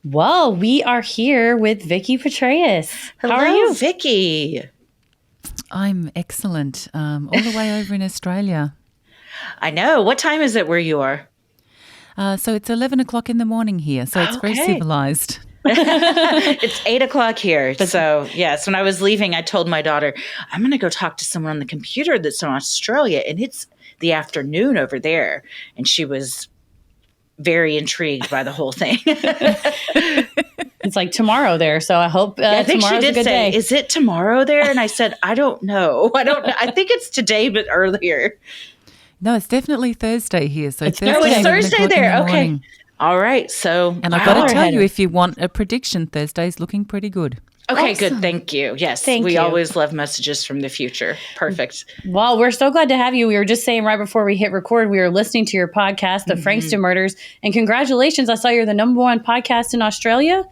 Well, we are here with Vikki Petraitis. Hello, how are you? Vikki. I'm excellent. All the way over in Australia. I know. What time is it where you are? So it's 11 o'clock in the morning here, so it's very civilized. It's 8 o'clock here. So, yes, when I was leaving, I told my daughter, I'm going to go talk to someone on the computer that's in Australia, and it's the afternoon over there. And she was very intrigued by the whole thing. It's like tomorrow there, so I hope I think she did say, day. Is it tomorrow there? And I said, I don't know. I think it's today, but earlier. No, it's definitely Thursday here. So it's Thursday there. Okay. All right. So, and I've got to tell you, if you want a prediction, Thursday's looking pretty good. Okay, awesome. Good. Thank you. Yes, Thank you. Always love messages from the future. Perfect. Well, we're so glad to have you. We were just saying right before we hit record, we were listening to your podcast, the Frankston Murders, and congratulations. I saw you're the #1 podcast in Australia.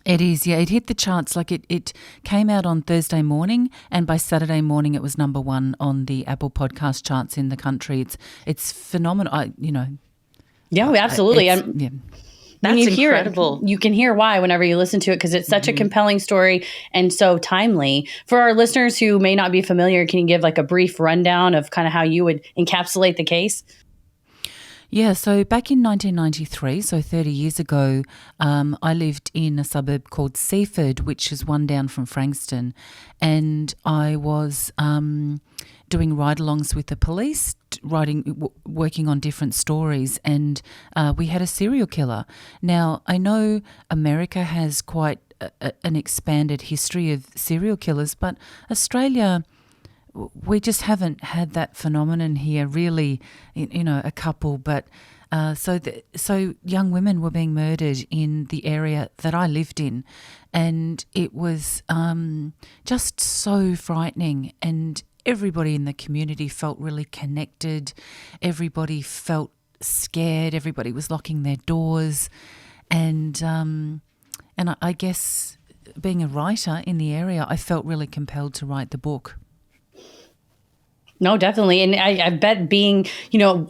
It is, yeah. It hit the charts. Like it came out on Thursday morning, and by Saturday morning, it was #1 on the Apple podcast charts in the country. It's phenomenal. Yeah, absolutely. That's incredible. You can hear why whenever you listen to it because it's such a compelling story and so timely. For our listeners who may not be familiar, can you give like a brief rundown of kind of how you would encapsulate the case? Yeah, so back in 1993, so 30 years ago, I lived in a suburb called Seaford, which is one down from Frankston, and I was doing ride-alongs with the police, working on different stories, and we had a serial killer. Now, I know America has quite an expanded history of serial killers, but Australia, we just haven't had that phenomenon here, really, a couple. But so young women were being murdered in the area that I lived in, and it was just so frightening. And everybody in the community felt really connected. Everybody felt scared. Everybody was locking their doors, and I guess being a writer in the area, I felt really compelled to write the book. No, definitely. And I bet being,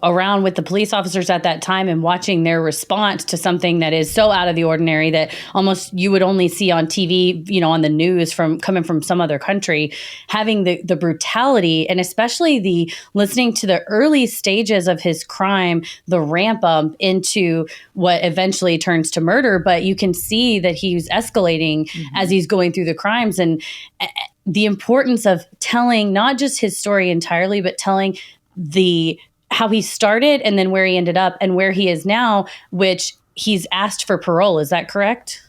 around with the police officers at that time and watching their response to something that is so out of the ordinary that almost you would only see on TV, on the news coming from some other country, having the brutality and especially the listening to the early stages of his crime, the ramp up into what eventually turns to murder. But you can see that he's escalating as he's going through the crimes, and the importance of telling not just his story entirely, but telling how he started and then where he ended up and where he is now, which he's asked for parole. Is that correct?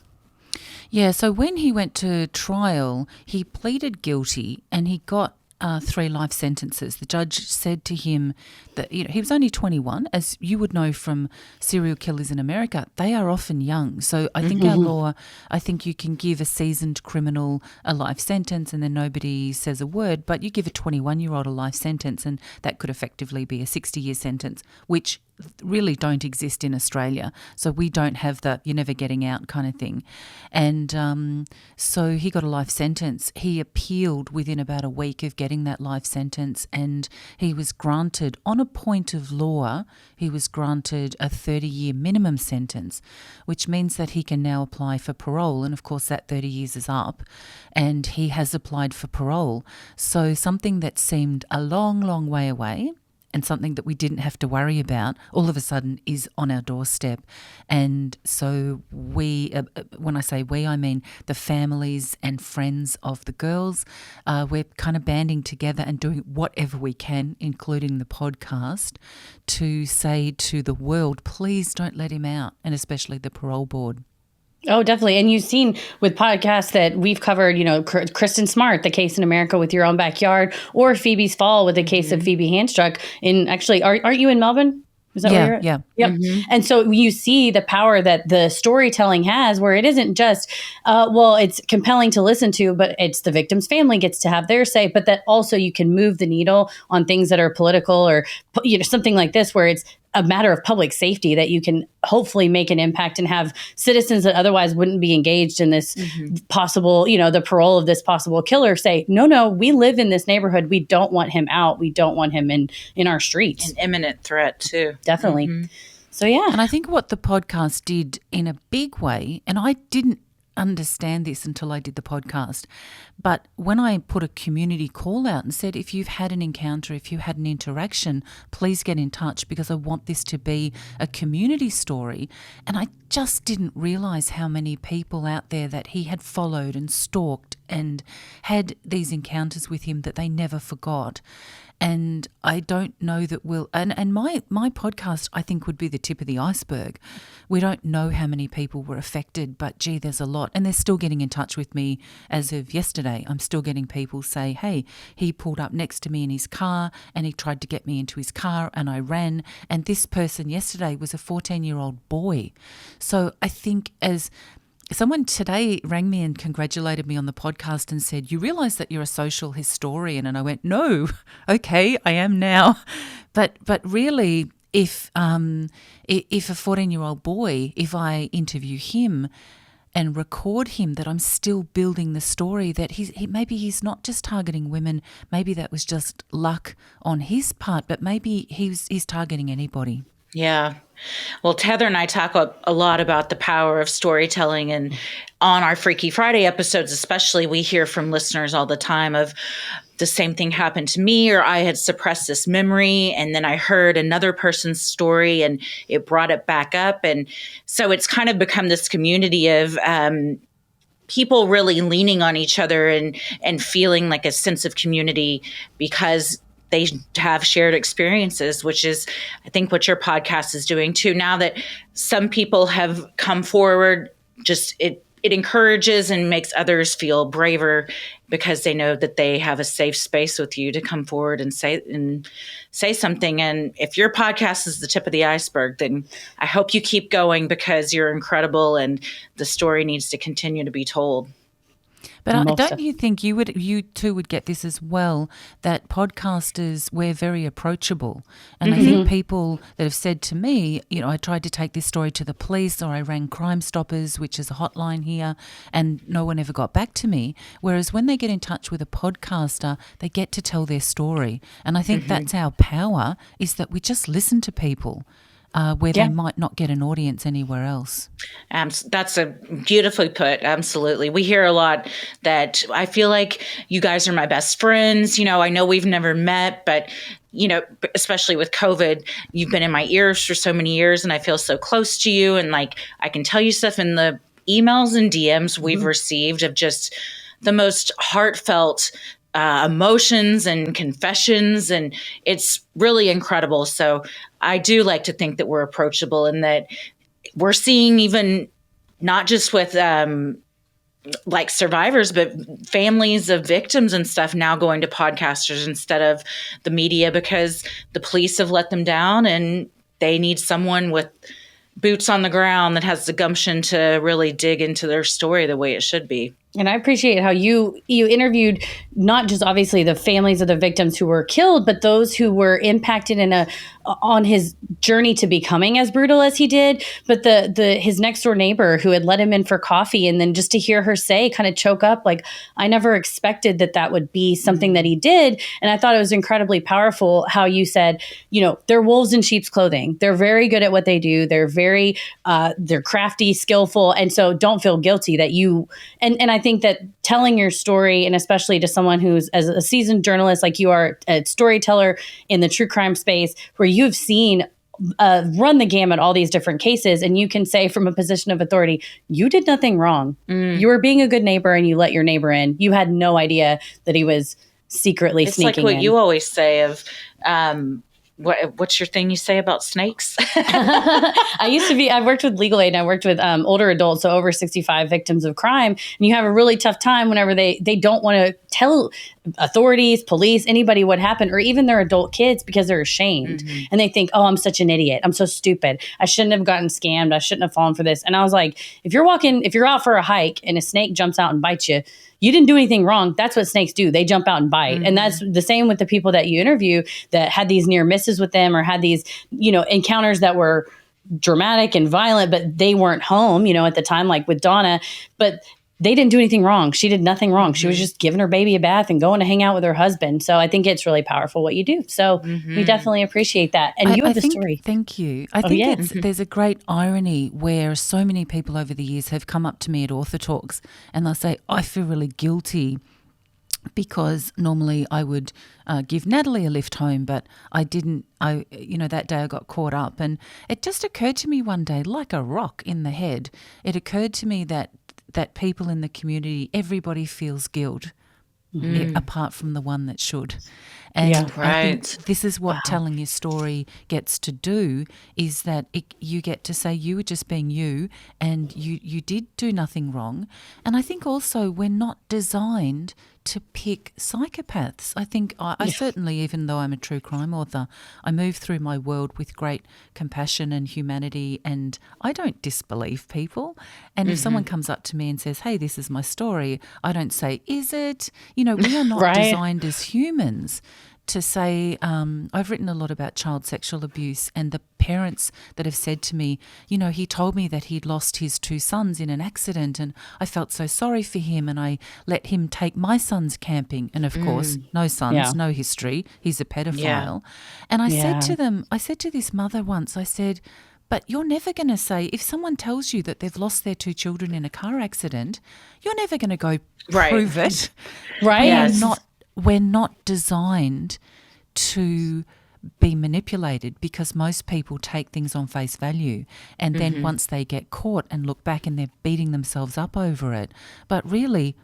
Yeah. So when he went to trial, he pleaded guilty and he got 3 life sentences. The judge said to him that he was only 21, as you would know from serial killers in America. They are often young. So I think our law, I think you can give a seasoned criminal a life sentence and then nobody says a word, but you give a 21-year-old a life sentence and that could effectively be a 60-year sentence, which really don't exist in Australia. So we don't have the you're never getting out kind of thing. And so he got a life sentence. He appealed within about a week of getting that life sentence, and he was granted, on a point of law, he was granted a 30-year minimum sentence, which means that he can now apply for parole. And of course that 30 years is up and he has applied for parole. So something that seemed a long, long way away and something that we didn't have to worry about, all of a sudden is on our doorstep. And so we, when I say we, I mean the families and friends of the girls, we're kind of banding together and doing whatever we can, including the podcast, to say to the world, please don't let him out, and especially the parole board. Oh, definitely. And you've seen with podcasts that we've covered, Kristen Smart, the case in America with Your Own Backyard, or Phoebe's Fall with the case of Phoebe Handstruck. In actually, aren't you in Melbourne? Is that where you're at? Yeah. Yep. And so you see the power that the storytelling has, where it isn't just, it's compelling to listen to, but it's the victim's family gets to have their say, but that also you can move the needle on things that are political or, something like this, where it's a matter of public safety that you can hopefully make an impact and have citizens that otherwise wouldn't be engaged in this possible, the parole of this possible killer say, no, we live in this neighborhood. We don't want him out. We don't want him in our streets. An imminent threat too. Definitely. So, yeah. And I think what the podcast did in a big way, and I didn't understand this until I did the podcast, but when I put a community call out and said, if you've had an encounter, if you had an interaction, please get in touch because I want this to be a community story. And I just didn't realise how many people out there that he had followed and stalked and had these encounters with him that they never forgot. And I don't know that we'll, and my podcast, I think, would be the tip of the iceberg. We don't know how many people were affected, but gee, there's a lot. And they're still getting in touch with me as of yesterday. I'm still getting people say, hey, he pulled up next to me in his car and he tried to get me into his car and I ran. And this person yesterday was a 14-year-old boy. So I think as someone today rang me and congratulated me on the podcast and said, you realise that you're a social historian? And I went, no, okay, I am now. But really, if a 14-year-old boy, if I interview him and record him, that I'm still building the story, that maybe he's not just targeting women, maybe that was just luck on his part, but maybe he's targeting anybody. Yeah. Well, Heather and I talk a lot about the power of storytelling, and on our Freaky Friday episodes especially, we hear from listeners all the time of the same thing happened to me, or I had suppressed this memory and then I heard another person's story and it brought it back up. And so it's kind of become this community of people really leaning on each other and feeling like a sense of community because they have shared experiences, which is, I think, what your podcast is doing too. Now that some people have come forward, just it encourages and makes others feel braver because they know that they have a safe space with you to come forward and say something. And if your podcast is the tip of the iceberg, then I hope you keep going because you're incredible and the story needs to continue to be told. But don't you think you too would get this as well, that podcasters, we're very approachable. And I think people that have said to me, I tried to take this story to the police or I rang Crime Stoppers, which is a hotline here, and no one ever got back to me. Whereas when they get in touch with a podcaster, they get to tell their story. And I think that's our power, is that we just listen to people. Where they might not get an audience anywhere else. That's a beautifully put. Absolutely. We hear a lot that I feel like you guys are my best friends. I know we've never met, but, especially with COVID, you've been in my ears for so many years and I feel so close to you. And like, I can tell you stuff in the emails and DMs we've received of just the most heartfelt emotions and confessions, and it's really incredible. So I do like to think that we're approachable and that we're seeing, even not just with like survivors, but families of victims and stuff now going to podcasters instead of the media because the police have let them down and they need someone with boots on the ground that has the gumption to really dig into their story the way it should be. And I appreciate how you interviewed not just obviously the families of the victims who were killed, but those who were impacted on his journey to becoming as brutal as he did. But his next door neighbor who had let him in for coffee, and then just to hear her say, kind of choke up, like, I never expected that would be something that he did. And I thought it was incredibly powerful how you said, they're wolves in sheep's clothing. They're very good at what they do. They're very they're crafty, skillful, and so don't feel guilty that you and I think that telling your story, and especially to someone who's as a seasoned journalist like you are, a storyteller in the true crime space, where you've seen run the gamut all these different cases, and you can say from a position of authority, you did nothing wrong. You were being a good neighbor and you let your neighbor in. You had no idea that he was secretly sneaking in. It's like what you always say of what's your thing you say about snakes? I worked with Legal Aid and I worked with older adults, so over 65 victims of crime. And you have a really tough time whenever they don't want to tell authorities, police, anybody what happened, or even their adult kids because they're ashamed. And they think, oh, I'm such an idiot. I'm so stupid. I shouldn't have gotten scammed. I shouldn't have fallen for this. And I was like, if you're out for a hike and a snake jumps out and bites you, you didn't do anything wrong. That's what snakes do. They jump out and bite. And that's the same with the people that you interview that had these near misses with them or had these, encounters that were dramatic and violent, but they weren't home, at the time, like with Donna. But they didn't do anything wrong. She did nothing wrong. She was just giving her baby a bath and going to hang out with her husband. So I think it's really powerful what you do. So we definitely appreciate that. And you have the story. Thank you. I think there's a great irony where so many people over the years have come up to me at author talks and they'll say, I feel really guilty because normally I would give Natalie a lift home, but I didn't. That day I got caught up, and it just occurred to me one day, like a rock in the head, it occurred to me that people in the community, everybody feels guilt, apart from the one that should. And I think this is what telling your story gets to do, is that you get to say you were just being you and you did do nothing wrong. And I think also we're not designed to pick psychopaths. I think I certainly, even though I'm a true crime author, I move through my world with great compassion and humanity, and I don't disbelieve people. And if someone comes up to me and says, hey, this is my story, I don't say, is it? We are not designed as humans to say, I've written a lot about child sexual abuse, and the parents that have said to me, he told me that he'd lost his 2 sons in an accident and I felt so sorry for him and I let him take my sons camping. And of course, no sons, no history. He's a pedophile. Yeah. And I said to this mother once, I said, but you're never going to say, if someone tells you that they've lost their 2 children in a car accident, you're never going to go prove it. Right. We're not designed to be manipulated, because most people take things on face value, and then once they get caught and look back and they're beating themselves up over it. But really,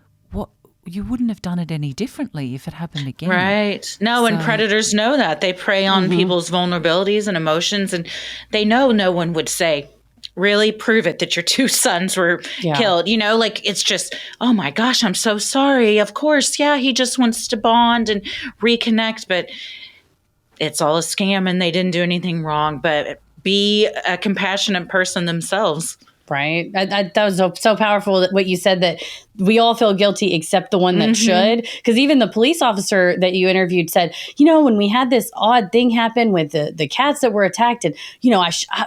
you wouldn't have done it any differently if it happened again. Right. No, and predators know that. They prey on people's vulnerabilities and emotions, and they know no one would say, really prove it that your 2 sons were killed. It's just, oh my gosh, I'm so sorry. Of course. Yeah. He just wants to bond and reconnect, but it's all a scam and they didn't do anything wrong. But be a compassionate person themselves. Right. That was so powerful, what you said, that we all feel guilty except the one that should. Because even the police officer that you interviewed said, when we had this odd thing happen with the cats that were attacked, and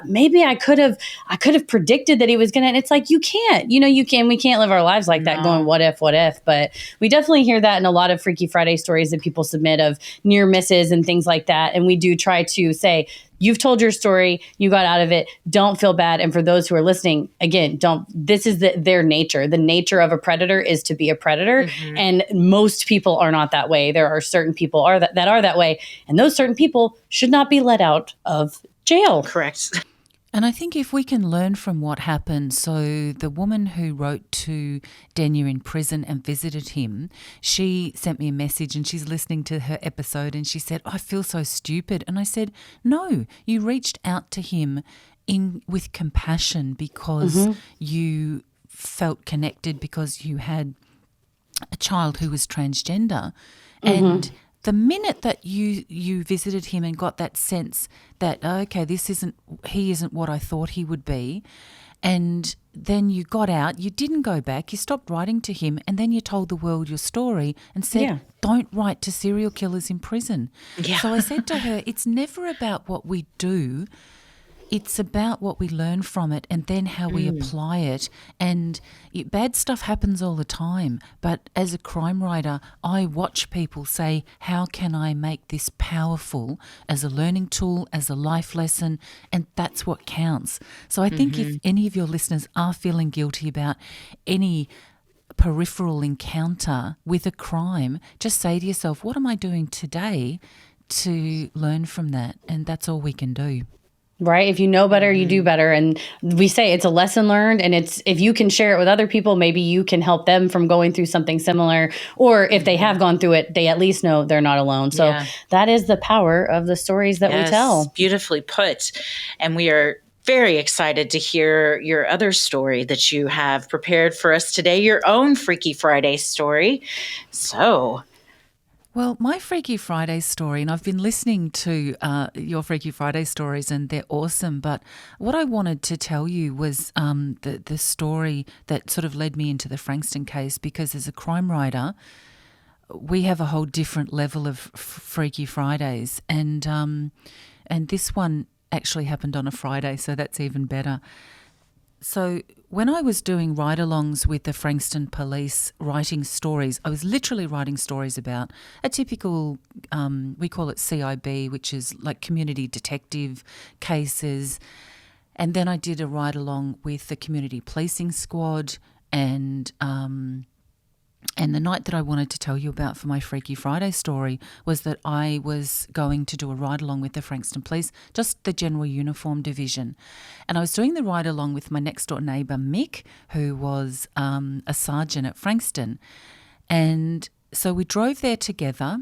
maybe I could have predicted that he was gonna. And it's like, you can't. We can't live our lives like that, going what if. But we definitely hear that in a lot of Freaky Friday stories that people submit of near misses and things like that. And we do try to say, you've told your story, you got out of it, don't feel bad. And for those who are listening, again, this is their nature. The nature of a predator is to be a predator. And most people are not that way. There are certain people that are that way. And those certain people should not be let out of jail. Correct. And I think if we can learn from what happened, so the woman who wrote to Denya in prison and visited him, she sent me a message and she's listening to her episode and she said, I feel so stupid. And I said, no, you reached out to him with compassion because you felt connected, because you had a child who was transgender. And the minute that you visited him and got that sense that, okay, he isn't what I thought he would be, and then you got out, you didn't go back, you stopped writing to him, and then you told the world your story and said, don't write to serial killers in prison. Yeah. So I said to her, it's never about what we do. It's about what we learn from it and then how we apply it. And bad stuff happens all the time. But as a crime writer, I watch people say, how can I make this powerful as a learning tool, as a life lesson? And that's what counts. So I think if any of your listeners are feeling guilty about any peripheral encounter with a crime, just say to yourself, what am I doing today to learn from that? And that's all we can do. Right. If you know better, you do better. And we say it's a lesson learned. And it's, if you can share it with other people, maybe you can help them from going through something similar. Or if they have gone through it, they at least know they're not alone. So that is the power of the stories that we tell. Beautifully put. And we are very excited to hear your other story that you have prepared for us today, your own Freaky Friday story. So... Well, my Freaky Friday story, and I've been listening to your Freaky Friday stories and they're awesome, but what I wanted to tell you was the story that sort of led me into the Frankston case, because as a crime writer, we have a whole different level of Freaky Fridays, and this one actually happened on a Friday, so that's even better. So when I was doing ride-alongs with the Frankston police writing stories, I was literally writing stories about a typical, we call it CIB, which is like community detective cases. And then I did a ride-along with the community policing squad, and the night that I wanted to tell you about for my Freaky Friday story was that I was going to do a ride-along with the Frankston Police, just the General Uniform Division. And I was doing the ride-along with my next-door neighbour, Mick, who was a sergeant at Frankston. And so we drove there together,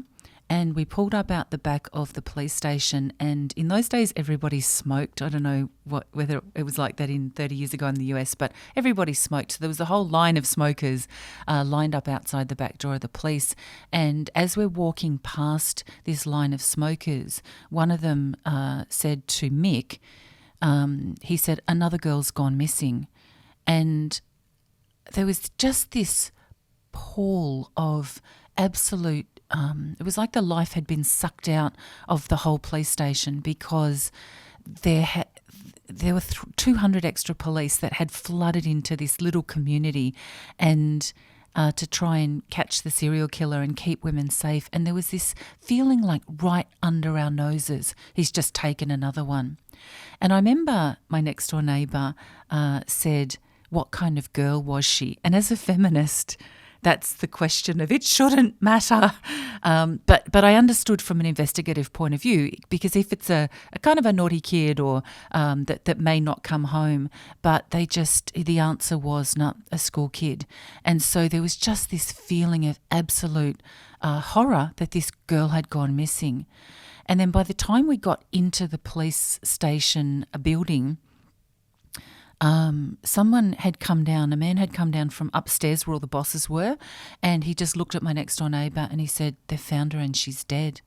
and we pulled up out the back of the police station. And in those days, everybody smoked. I don't know whether it was like that in 30 years ago in the US, but everybody smoked. So there was a whole line of smokers lined up outside the back door of the police. And as we're walking past this line of smokers, one of them said to Mick, he said, "Another girl's gone missing." And there was just this pall of absolute it was like the life had been sucked out of the whole police station, because there were 200 extra police that had flooded into this little community and to try and catch the serial killer and keep women safe. And there was this feeling like right under our noses, he's just taken another one. And I remember my next door neighbour said, "What kind of girl was she?" And as a feminist, that's the question of it shouldn't matter. But I understood from an investigative point of view, because if it's a kind of a naughty kid or that may not come home, but the answer was not a school kid. And so there was just this feeling of absolute horror that this girl had gone missing. And then by the time we got into the police station building, someone had come down, a man had come down from upstairs where all the bosses were, and he just looked at my next door neighbour and he said, "They've found her and she's dead."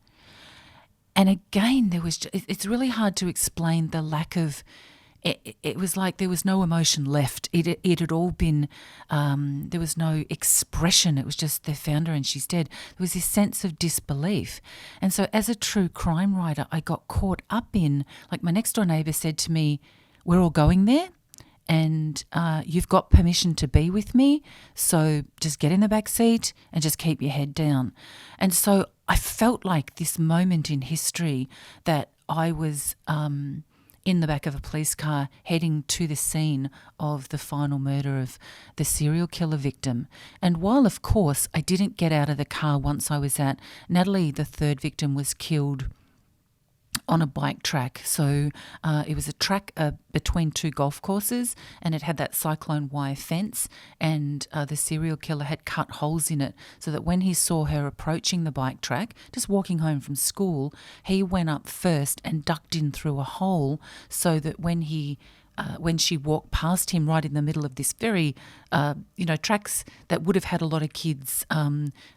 And again, it's really hard to explain the lack of, it was like there was no emotion left. It had all been, there was no expression. It was just, "They found her and she's dead." There was this sense of disbelief. And so as a true crime writer, I got caught up in, like my next door neighbour said to me, "We're all going there, and you've got permission to be with me, so just get in the back seat and just keep your head down." And so I felt like this moment in history that I was in the back of a police car heading to the scene of the final murder of the serial killer victim. And while, of course, I didn't get out of the car once I was at Natalie, the third victim, was killed on a bike track. So it was a track between two golf courses, and it had that cyclone wire fence, and the serial killer had cut holes in it so that when he saw her approaching the bike track, just walking home from school, he went up first and ducked in through a hole so that when she walked past him right in the middle of this very, tracks that would have had a lot of kids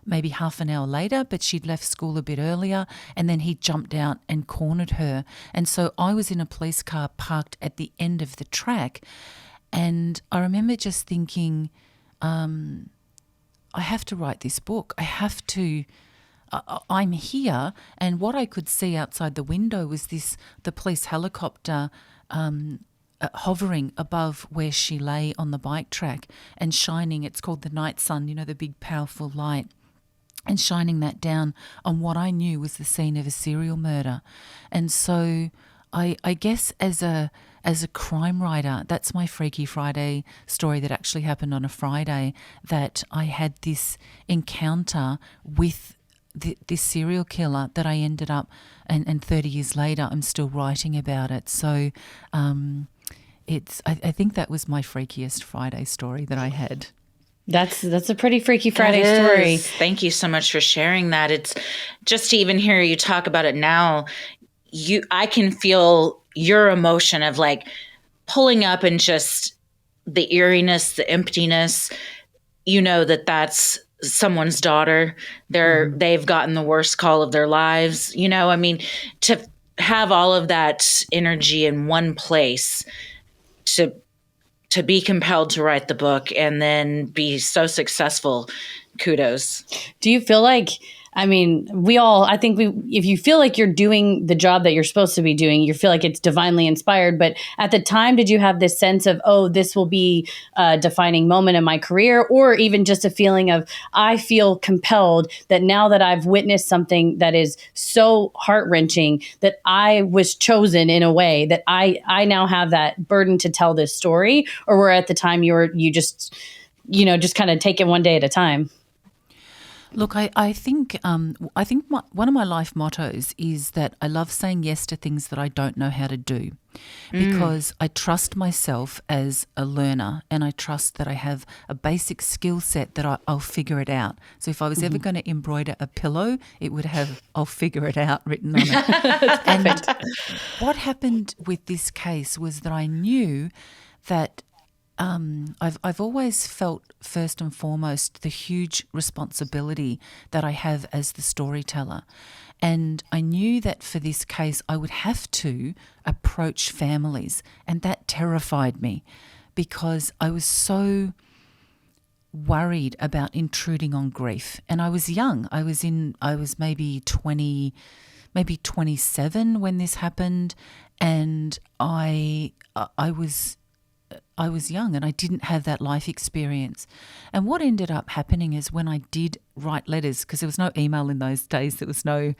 maybe half an hour later, but she'd left school a bit earlier, and then he jumped out and cornered her. And so I was in a police car parked at the end of the track, and I remember just thinking, I have to write this book. I have to... I'm here, and what I could see outside the window was the police helicopter hovering above where she lay on the bike track and shining, it's called the night sun, the big powerful light, and shining that down on what I knew was the scene of a serial murder. And so I guess as a crime writer, that's my Freaky Friday story that actually happened on a Friday, that I had this encounter with this serial killer that I ended up, and 30 years later, I'm still writing about it. So I think that was my freakiest Friday story that I had. That's a pretty Freaky Friday story. Thank you so much for sharing that. It's just to even hear you talk about it now, I can feel your emotion of like pulling up and just the eeriness, the emptiness, that's someone's daughter. They've gotten the worst call of their lives. To have all of that energy in one place, to be compelled to write the book and then be so successful. Kudos. Do you feel like I mean, if you feel like you're doing the job that you're supposed to be doing, you feel like it's divinely inspired. But at the time, did you have this sense of, oh, this will be a defining moment in my career? Or even just a feeling of, I feel compelled that now that I've witnessed something that is so heart-wrenching, that I was chosen in a way that I now have that burden to tell this story? Or were at the time you just kind of take it one day at a time? Look, I think one of my life mottos is that I love saying yes to things that I don't know how to do, because I trust myself as a learner, and I trust that I have a basic skill set that I'll figure it out. So if I was ever going to embroider a pillow, it would have "I'll figure it out" written on it. And what happened with this case was that I knew that I've always felt, first and foremost, the huge responsibility that I have as the storyteller. And I knew that for this case I would have to approach families, and that terrified me because I was so worried about intruding on grief. And I was young. I was maybe 20, maybe 27 when this happened, and I was young and I didn't have that life experience. And what ended up happening is when I did write letters, because there was no email in those days, there was no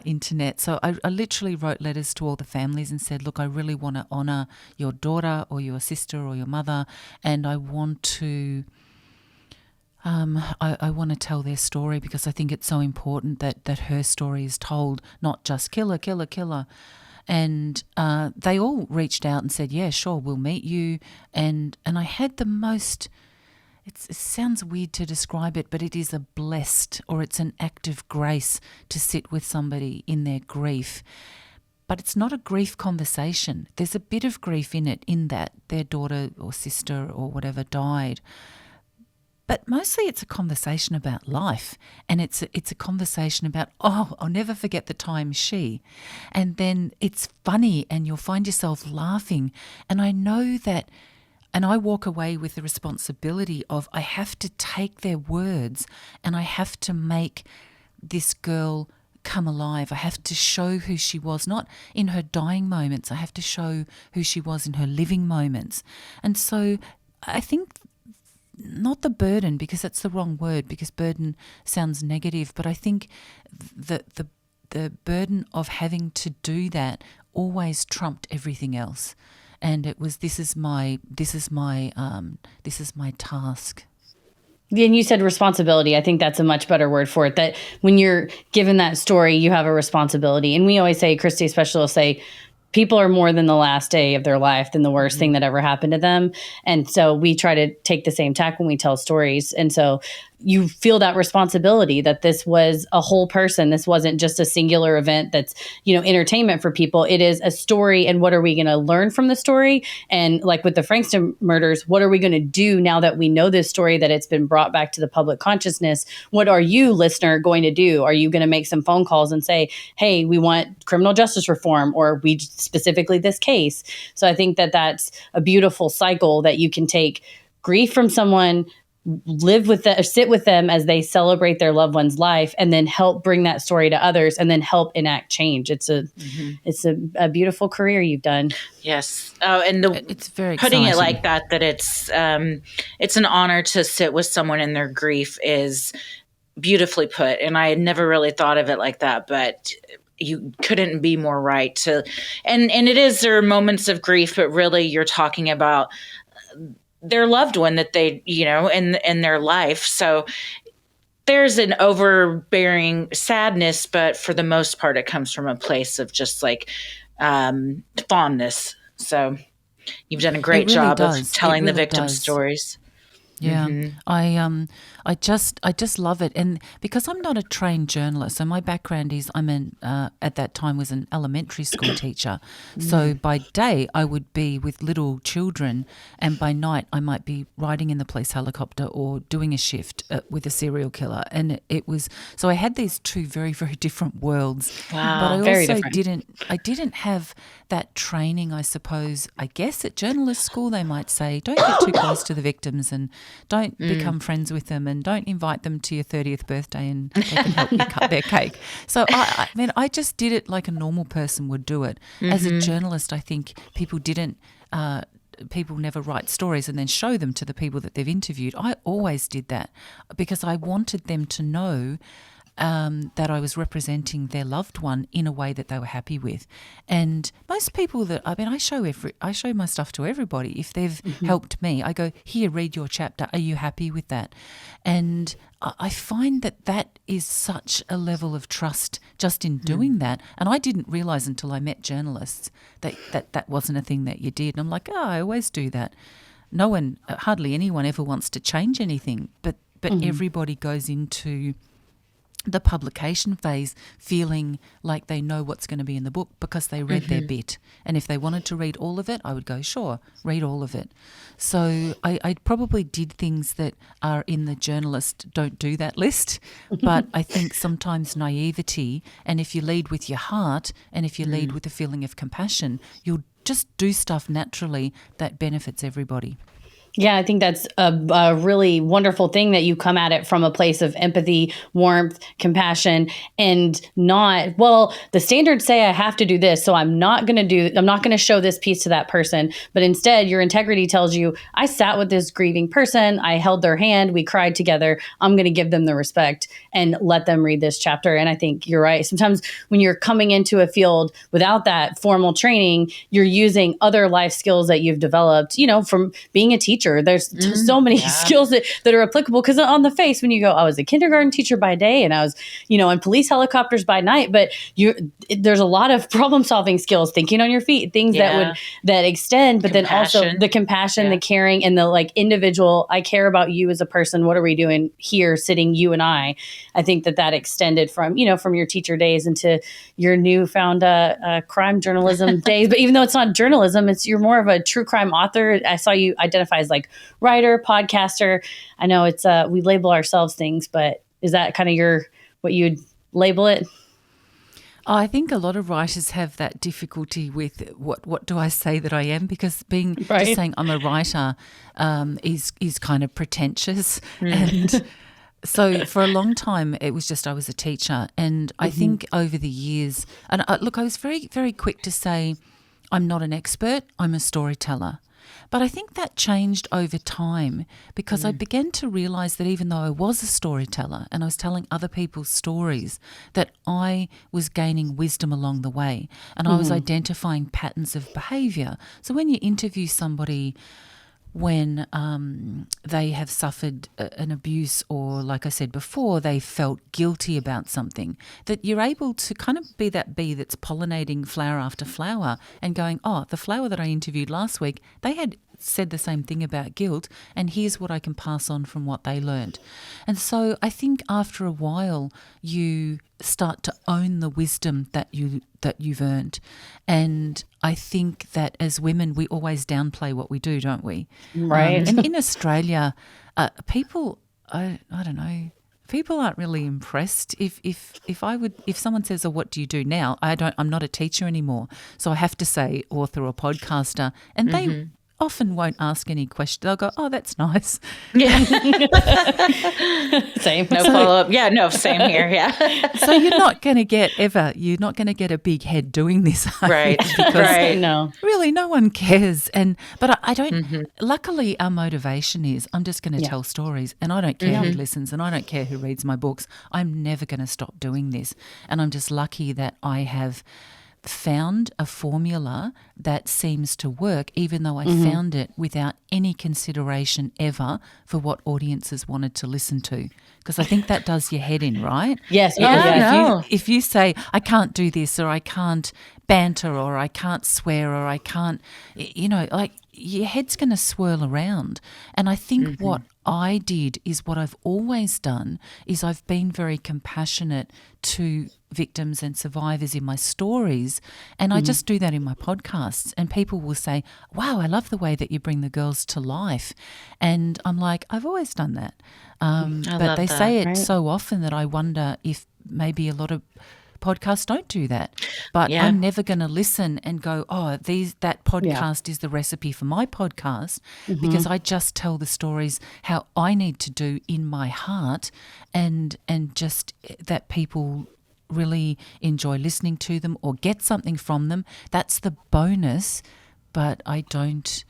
internet. So I literally wrote letters to all the families and said, look, I really want to honour your daughter or your sister or your mother, and I want to I want to tell their story because I think it's so important that her story is told, not just killer, killer, killer. And they all reached out and said, yeah, sure, we'll meet you. And I had the most, it sounds weird to describe it, but it is a blessed, or it's an act of grace to sit with somebody in their grief. But it's not a grief conversation. There's a bit of grief in it, in that their daughter or sister or whatever died. But mostly it's a conversation about life, and it's a conversation about, oh, I'll never forget the time she. And then it's funny and you'll find yourself laughing. And I know that, and I walk away with the responsibility of, I have to take their words and I have to make this girl come alive. I have to show who she was, not in her dying moments. I have to show who she was in her living moments. And so I think, not the burden, because that's the wrong word, because burden sounds negative, but I think that the burden of having to do that always trumped everything else. And it was, this is my task. And you said responsibility. I think that's a much better word for it, that when you're given that story, you have a responsibility. And we always say, Christy especially will say, people are more than the last day of their life than the worst thing that ever happened to them. And so we try to take the same tack when we tell stories. And so you feel that responsibility that this was a whole person. This wasn't just a singular event that's, entertainment for people. It is a story. And what are we going to learn from the story? And like with the Frankston murders, what are we going to do now that we know this story, that it's been brought back to the public consciousness? What are you, listener, going to do? Are you going to make some phone calls and say, hey, we want criminal justice reform, or we specifically this case? So I think that that's a beautiful cycle, that you can take grief from someone, live with them, sit with them as they celebrate their loved one's life, and then help bring that story to others, and then help enact change. It's a beautiful career you've done. Yes. Oh, and it's very putting exciting. it like that it's an honor to sit with someone in their grief is beautifully put. And I had never really thought of it like that, but you couldn't be more right. And it is, there are moments of grief, but really you're talking about their loved one that they, in their life. So there's an overbearing sadness, but for the most part, it comes from a place of just like fondness. So you've done a great job of telling the victim stories. Yeah, I just love it, and because I'm not a trained journalist, so my background is at that time was an elementary school teacher. So by day I would be with little children, and by night I might be riding in the police helicopter or doing a shift with a serial killer, and it was, so I had these two very, very different worlds. Wow, but I very also different. didn't have that training. I suppose, I guess at journalist school they might say, don't get too close to the victims and don't become friends with them, and don't invite them to your 30th birthday and they can help you cut their cake. So I mean, I just did it like a normal person would do it. As a journalist, I think people never write stories and then show them to the people that they've interviewed. I always did that because I wanted them to know that I was representing their loved one in a way that they were happy with. And most people I show my stuff to everybody. If they've helped me, I go, here, read your chapter. Are you happy with that? And I find that is such a level of trust just in doing that. And I didn't realise until I met journalists that wasn't a thing that you did. And I'm like, I always do that. No one, hardly anyone ever wants to change anything, but everybody goes into the publication phase feeling like they know what's going to be in the book because they read their bit. And if they wanted to read all of it, I would go, sure, read all of it. So I probably did things that are in the journalist don't do that list, but I think sometimes naivety, and if you lead with your heart and if you lead with a feeling of compassion, you'll just do stuff naturally that benefits everybody. Yeah, I think that's a really wonderful thing that you come at it from a place of empathy, warmth, compassion, and not, well, the standards say I have to do this, so I'm not going to show this piece to that person. But instead, your integrity tells you, I sat with this grieving person, I held their hand, we cried together, I'm going to give them the respect and let them read this chapter. And I think you're right. Sometimes when you're coming into a field without that formal training, you're using other life skills that you've developed, from being a teacher. There's so many skills that are applicable, because on the face, when you go, I was a kindergarten teacher by day and I was, in police helicopters by night, but there's a lot of problem solving skills, thinking on your feet, things that extend, but then also the compassion, the caring, and the individual, I care about you as a person. What are we doing here sitting, you and I think that extended from your teacher days into your newfound crime journalism days. But even though it's not journalism, you're more of a true crime author. I saw you identify as writer, podcaster. I know it's we label ourselves things, but is that kind of what you'd label it? I think a lot of writers have that difficulty with what do I say that I am, because just saying I'm a writer is kind of pretentious. And so for a long time it was just I was a teacher, and I think over the years, and I was very, very quick to say I'm not an expert, I'm a storyteller. But I think that changed over time because I began to realise that even though I was a storyteller and I was telling other people's stories, that I was gaining wisdom along the way, and I was identifying patterns of behaviour. So when you interview somebody when they have suffered an abuse, or like I said before, they felt guilty about something, that you're able to kind of be that bee that's pollinating flower after flower and going, oh, the flower that I interviewed last week, they had said the same thing about guilt, and here's what I can pass on from what they learned. And so I think after a while you start to own the wisdom that you've earned. And I think that as women we always downplay what we do, don't we? Right. And in Australia, people, I don't know, people aren't really impressed. If someone says, "Oh, what do you do now?" I'm not a teacher anymore, so I have to say author or podcaster, and they often won't ask any questions. They'll go, "Oh, that's nice." Yeah. Same. No follow-up. Yeah, no, same here. Yeah. So you're not going to get a big head doing this. Right. Because No. really no one cares. But I don't, luckily our motivation is I'm just going to tell stories, and I don't care who listens, and I don't care who reads my books. I'm never going to stop doing this. And I'm just lucky that I have found a formula that seems to work, even though I found it without any consideration ever for what audiences wanted to listen to. Because I think that does your head in, right? Yes. If you say, I can't do this, or I can't banter, or I can't swear, or I can't, your head's going to swirl around. And I think what I did is what I've always done is I've been very compassionate to victims and survivors in my stories, and I just do that in my podcasts, and people will say, wow, I love the way that you bring the girls to life. And I'm like, I've always done that. But they say it so often that I wonder if maybe a lot of podcasts don't do that. But Yeah. I'm never going to listen and go, oh, that podcast is the recipe for my podcast, because I just tell the stories how I need to do in my heart, and just that people really enjoy listening to them or get something from them. That's the bonus. But I don't,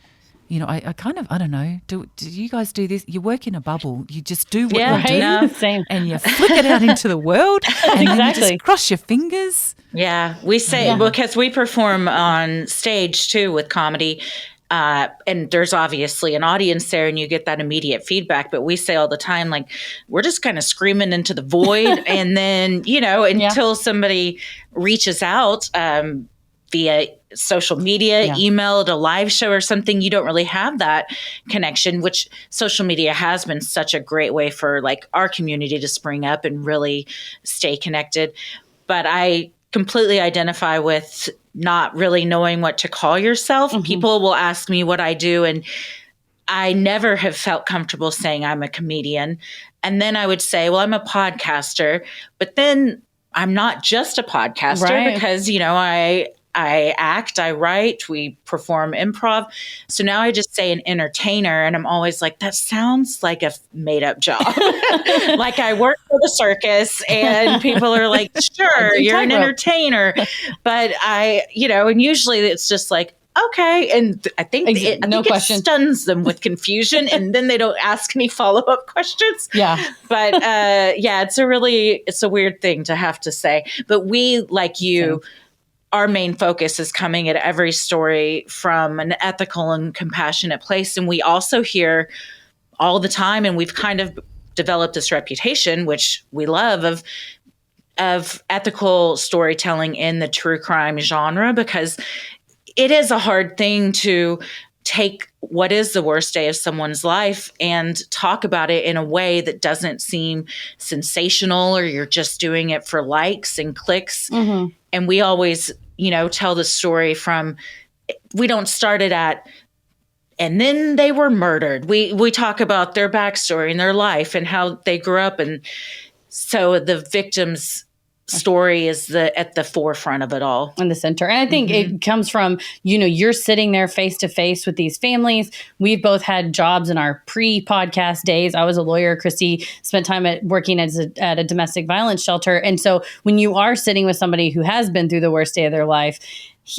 I kind of, I don't know. Do you guys do this? You work in a bubble. You just do what you do, Yeah, same. and you flick it out into the world, and then you Exactly. just cross your fingers. Yeah, we say, because we perform on stage too with comedy, and there's obviously an audience there and you get that immediate feedback. But we say all the time, like, we're just kind of screaming into the void. And then, until somebody reaches out via social media, email at a live show or something, you don't really have that connection, which social media has been such a great way for like our community to spring up and really stay connected. But I completely identify with not really knowing what to call yourself. People will ask me what I do, and I never have felt comfortable saying I'm a comedian. And then I would say, well, I'm a podcaster, but then I'm not just a podcaster because, I act, I write, we perform improv. So now I just say an entertainer, and I'm always like, that sounds like a made up job. Like I work for the circus, and people are like, sure, you're an entertainer. But and usually it's just like, okay. And I think, it stuns them with confusion, and then they don't ask any follow-up questions. Yeah. But it's a weird thing to have to say. But we, like you, our main focus is coming at every story from an ethical and compassionate place. And we also hear all the time, and we've kind of developed this reputation, which we love, of ethical storytelling in the true crime genre, because it is a hard thing to take what is the worst day of someone's life and talk about it in a way that doesn't seem sensational, or you're just doing it for likes and clicks. And we always, tell the story from, we don't start it at, and then they were murdered. We talk about their backstory and their life and how they grew up. And so the victim's story is at the forefront of it all. In the center. And I think it comes from, you're sitting there face to face with these families. We've both had jobs in our pre-podcast days. I was a lawyer. Christy spent time working at a domestic violence shelter. And so when you are sitting with somebody who has been through the worst day of their life,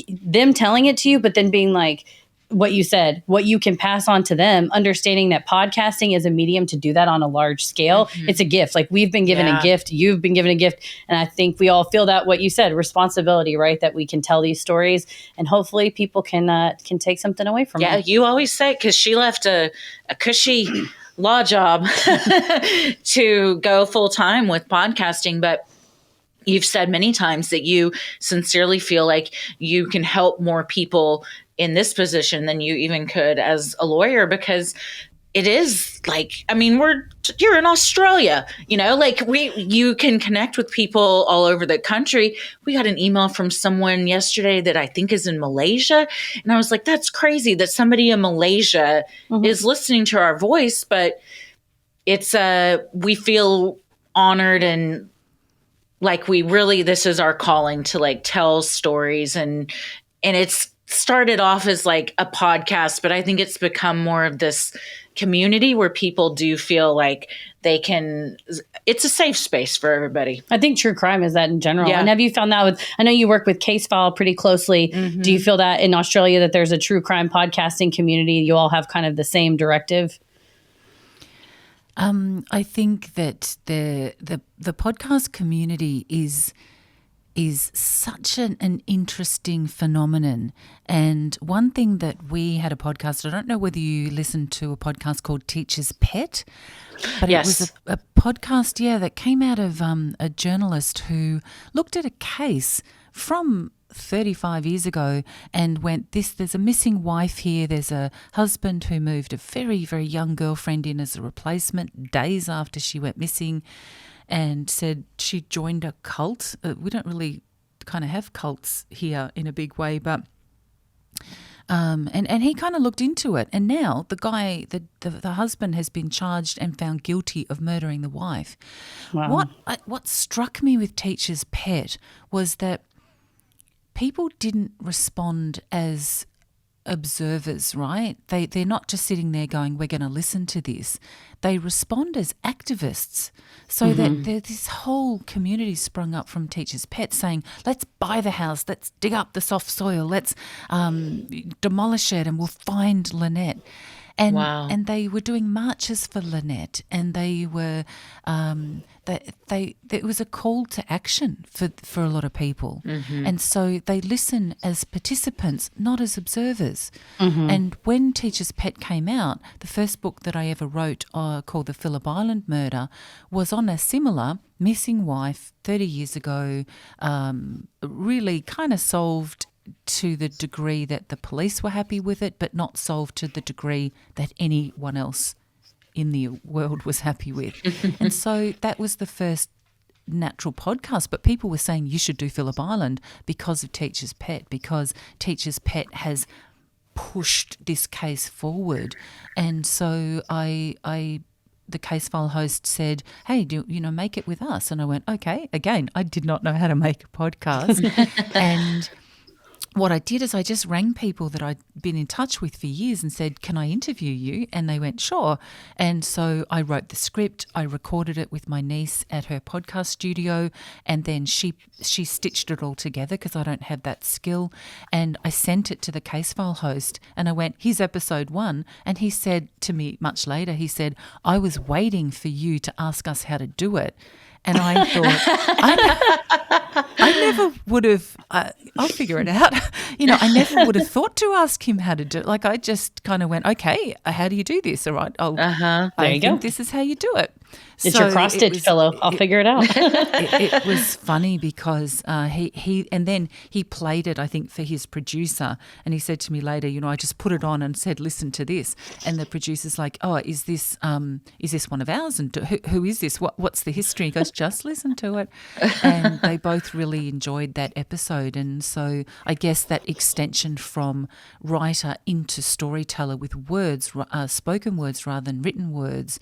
them telling it to you, but then being like, what you said, what you can pass on to them, understanding that podcasting is a medium to do that on a large scale. It's a gift. Like, we've been given a gift, you've been given a gift. And I think we all feel that, what you said, responsibility, right? That we can tell these stories, and hopefully people can take something away from it. Yeah, you always say, because she left a cushy law job to go full time with podcasting, but you've said many times that you sincerely feel like you can help more people in this position than you even could as a lawyer, because it is like, you're in Australia, you can connect with people all over the country. We got an email from someone yesterday that I think is in Malaysia. And I was like, that's crazy that somebody in Malaysia is listening to our voice, but it's we feel honored and like this is our calling to like tell stories, and it's started off as like a podcast, but I think it's become more of this community where people do feel like it's a safe space for everybody. I think true crime is that in general. Yeah. And have you found that I know you work with Casefile pretty closely. Do you feel that in Australia that there's a true crime podcasting community? You all have kind of the same directive? I think that the podcast community is such an interesting phenomenon. And one thing that we had a podcast, I don't know whether you listened to a podcast called Teacher's Pet, but it was a podcast, that came out of a journalist who looked at a case from 35 years ago and went, there's a missing wife here, there's a husband who moved a very, very young girlfriend in as a replacement days after she went missing, and said she joined a cult. We don't really kind of have cults here in a big way, but And he kind of looked into it. And now the guy, the husband has been charged and found guilty of murdering the wife. Wow. What struck me with Teacher's Pet was that people didn't respond as observers, right? They're not just sitting there going, we're going to listen to this. They respond as activists. So that this whole community sprung up from Teacher's Pet saying, let's buy the house, let's dig up the soft soil, let's demolish it and we'll find Lynette. And Wow. and they were doing marches for Lynette, and they were it was a call to action for a lot of people, and so they listen as participants, not as observers. And when Teacher's Pet came out, the first book that I ever wrote, called The Phillip Island Murder, was on a similar missing wife 30 years ago, really kind of solved to the degree that the police were happy with it, but not solved to the degree that anyone else in the world was happy with. And so that was the first natural podcast. But people were saying you should do Phillip Island because of Teacher's Pet, because Teacher's Pet has pushed this case forward. And so the Casefile host said, hey, make it with us. And I went, okay. Again, I did not know how to make a podcast. And what I did is I just rang people that I'd been in touch with for years and said, can I interview you? And they went, sure. And so I wrote the script, I recorded it with my niece at her podcast studio, and then she stitched it all together because I don't have that skill. And I sent it to the Casefile host and I went, here's episode 1. And he said to me much later, he said, I was waiting for you to ask us how to do it. And I thought, I never would have, I'll figure it out. I never would have thought to ask him how to do it. Like, I just kind of went, okay, how do you do this? All right. There you go. go. This is how you do it. It's your cross-stitch pillow. I'll figure it out. It was funny because he played it, I think, for his producer, and he said to me later, I just put it on and said, listen to this, and the producer's like, oh, is this one of ours, and who is this? What's the history? He goes, just listen to it, and they both really enjoyed that episode, and so I guess that extension from writer into storyteller with words, spoken words rather than written words,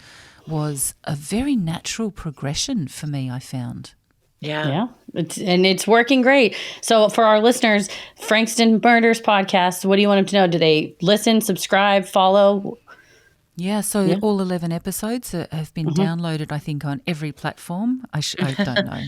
was a very natural progression for me, I found. Yeah. It's working great. So for our listeners, Frankston Murders podcast, what do you want them to know? Do they listen, subscribe, follow? Yeah, so all 11 episodes have been downloaded, I think, on every platform. I don't know.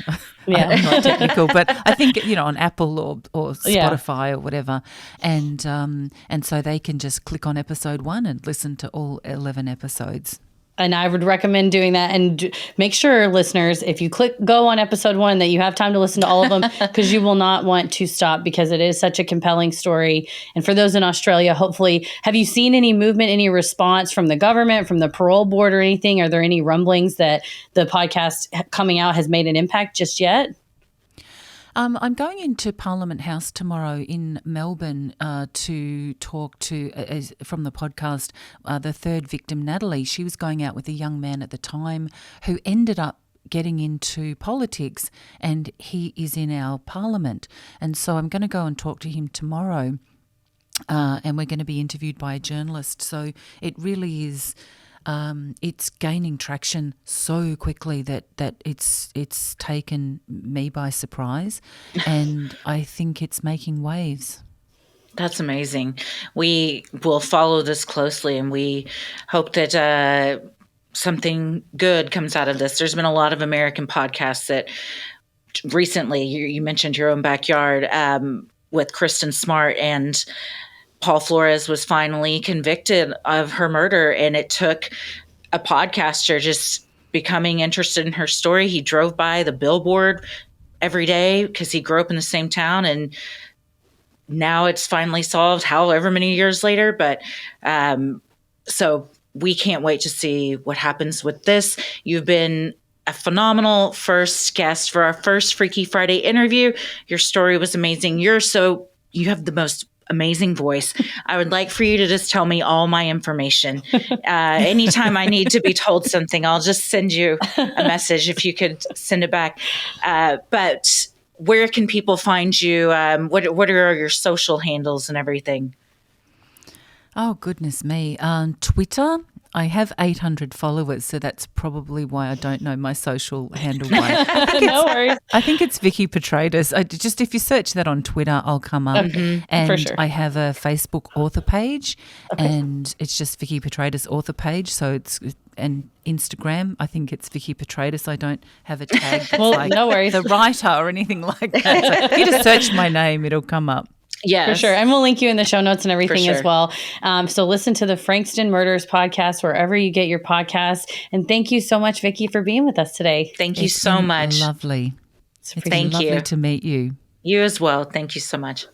I'm not technical, but I think, on Apple or Spotify or whatever. And so they can just click on episode 1 and listen to all 11 episodes. And I would recommend doing that. And make sure, listeners, if you go on episode 1, that you have time to listen to all of them, because you will not want to stop, because it is such a compelling story. And for those in Australia, hopefully, have you seen any movement, any response from the government, from the parole board or anything? Are there any rumblings that the podcast coming out has made an impact just yet? I'm going into Parliament House tomorrow in Melbourne to talk to, from the podcast, the third victim, Natalie. She was going out with a young man at the time who ended up getting into politics, and he is in our parliament. And so I'm going to go and talk to him tomorrow, and we're going to be interviewed by a journalist. So it really is... it's gaining traction so quickly that it's taken me by surprise, and I think it's making waves. That's amazing. We will follow this closely, and we hope that something good comes out of this. There's been a lot of American podcasts that recently, you mentioned Your Own Backyard with Kristen Smart, and Paul Flores was finally convicted of her murder, and it took a podcaster just becoming interested in her story. He drove by the billboard every day because he grew up in the same town, and now it's finally solved however many years later. But so we can't wait to see what happens with this. You've been a phenomenal first guest for our first Freaky Friday interview. Your story was amazing. You have the most amazing voice. I would like for you to just tell me all my information. Anytime I need to be told something, I'll just send you a message if you could send it back. But where can people find you? What are your social handles and everything? Oh, goodness me. Twitter, I have 800 followers, so that's probably why I don't know my social handle. No worries. I think it's Vikki Petraitis. Just if you search that on Twitter, I'll come up. And for sure. I have a Facebook author page, and it's just Vikki Petraitis author page. So it's and Instagram, I think it's Vikki Petraitis. I don't have a tag that's like no worries. the writer or anything like that. So if you just search my name, it'll come up. Yes. For sure. And we'll link you in the show notes and everything sure. as well. So listen to the Frankston Murders podcast wherever you get your podcasts. And thank you so much, Vikki, for being with us today. Thank you so much. Lovely. It's Thank lovely you. to meet you. You as well. Thank you so much.